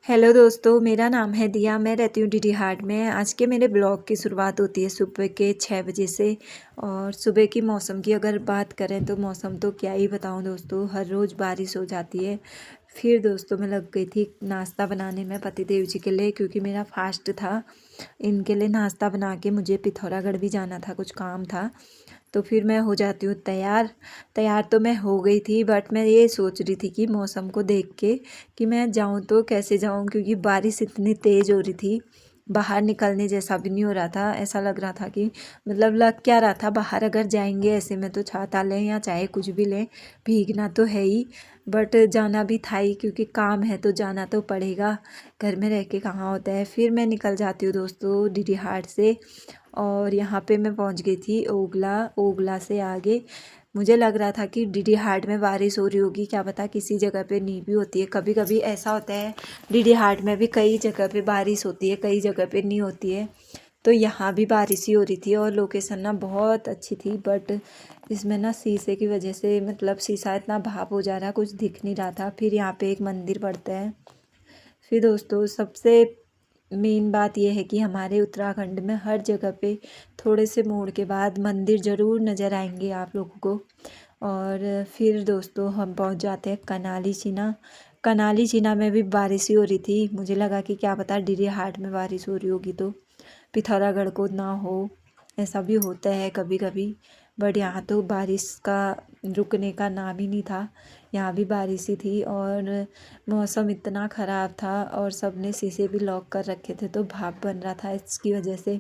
Hello दोस्तों, मेरा नाम है दिया। मैं रहती हूँ डीडी हार्ट में। आज के मेरे ब्लॉग की शुरुआत होती है सुबह के 6 बजे से। और सुबह की मौसम की अगर बात करें तो मौसम तो क्या ही बताऊँ दोस्तों, हर रोज़ बारिश हो जाती है। फिर दोस्तों मैं लग गई थी नाश्ता बनाने में पतिदेव जी के लिए, क्योंकि मेरा फास्ट था। इनके लिए नाश्ता बना के मुझे पिथौरागढ़ भी जाना था, कुछ काम था। तो फिर मैं हो जाती हूँ तैयार। तैयार तो मैं हो गई थी, बट मैं ये सोच रही थी कि मौसम को देख के कि मैं जाऊँ तो कैसे जाऊँ, क्योंकि बारिश इतनी तेज़ हो रही थी। बाहर निकलने जैसा भी नहीं हो रहा था। ऐसा लग रहा था कि मतलब लग क्या रहा था, बाहर अगर जाएंगे ऐसे में तो छाता लें या चाहे कुछ भी लें, भीगना तो है ही। बट जाना भी था ही, क्योंकि काम है तो जाना तो पड़ेगा। घर में रह के कहाँ होता है। फिर मैं निकल जाती हूँ दोस्तों डीडी हाट से। और यहाँ पे मैं पहुँच गई थी ओगला। ओगला से आगे मुझे लग रहा था कि डीडी हाट में बारिश हो रही होगी, क्या पता किसी जगह पे नहीं भी होती है। कभी कभी ऐसा होता है, डीडी हाट में भी कई जगह पे बारिश होती है, कई जगह पे नहीं होती है। तो यहाँ भी बारिश ही हो रही थी और लोकेशन ना बहुत अच्छी थी। बट इसमें ना शीशे की वजह से मतलब शीशा इतना भाप हो जा रहा, कुछ दिख नहीं रहा था। फिर यहाँ पे एक मंदिर पड़ता है। फिर दोस्तों सबसे मेन बात यह है कि हमारे उत्तराखंड में हर जगह पे थोड़े से मोड़ के बाद मंदिर ज़रूर नज़र आएंगे आप लोगों को। और फिर दोस्तों हम पहुंच जाते हैं कनाली चीना। कनाली चीना में भी बारिश ही हो रही थी। मुझे लगा कि क्या पता डीडी हाट में बारिश हो रही होगी तो पिथौरागढ़ को ना हो, ऐसा भी होता है कभी कभी। बट यहाँ तो बारिश का रुकने का नाम ही नहीं था। यहाँ भी बारिश ही थी और मौसम इतना ख़राब था और सब ने शीशे भी लॉक कर रखे थे, तो भाप बन रहा था। इसकी वजह से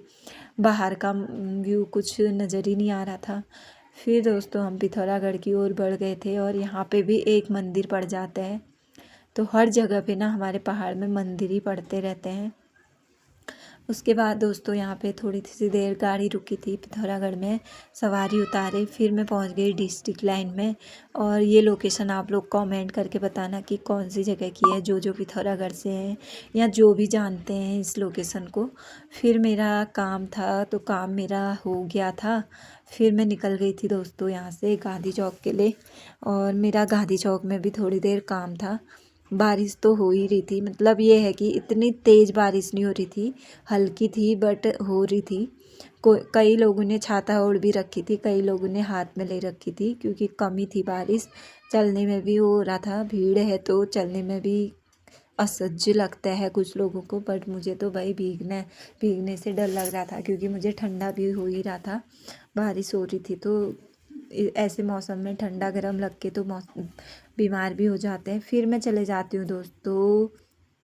बाहर का व्यू कुछ नज़र ही नहीं आ रहा था। फिर दोस्तों हम पिथौरागढ़ की ओर बढ़ गए थे और यहाँ पे भी एक मंदिर पड़ जाता है। तो हर जगह पे ना हमारे पहाड़ में मंदिर ही पड़ते रहते हैं। उसके बाद दोस्तों यहाँ पे थोड़ी सी देर गाड़ी रुकी थी पिथौरागढ़ में, सवारी उतारे। फिर मैं पहुँच गई डिस्ट्रिक्ट लाइन में। और ये लोकेशन आप लोग कमेंट करके बताना कि कौन सी जगह की है, जो पिथौरागढ़ से हैं या जो भी जानते हैं इस लोकेशन को। फिर मेरा काम था तो काम मेरा हो गया था। फिर मैं निकल गई थी दोस्तों यहाँ से गांधी चौक के लिए। और मेरा गांधी चौक में भी थोड़ी देर काम था। बारिश तो हो ही रही थी, मतलब ये है कि इतनी तेज़ बारिश नहीं हो रही थी, हल्की थी बट हो रही थी। कई लोगों ने छाता ओढ़ भी रखी थी, कई लोगों ने हाथ में ले रखी थी, क्योंकि कमी थी बारिश। चलने में भी हो रहा था, भीड़ है तो चलने में भी असह्य लगता है कुछ लोगों को। बट मुझे तो भाई भीगने से डर लग रहा था, क्योंकि मुझे ठंडा भी हो ही रहा था। बारिश हो रही थी तो ऐसे मौसम में ठंडा गरम लग के तो बीमार भी हो जाते हैं। फिर मैं चले जाती हूँ दोस्तों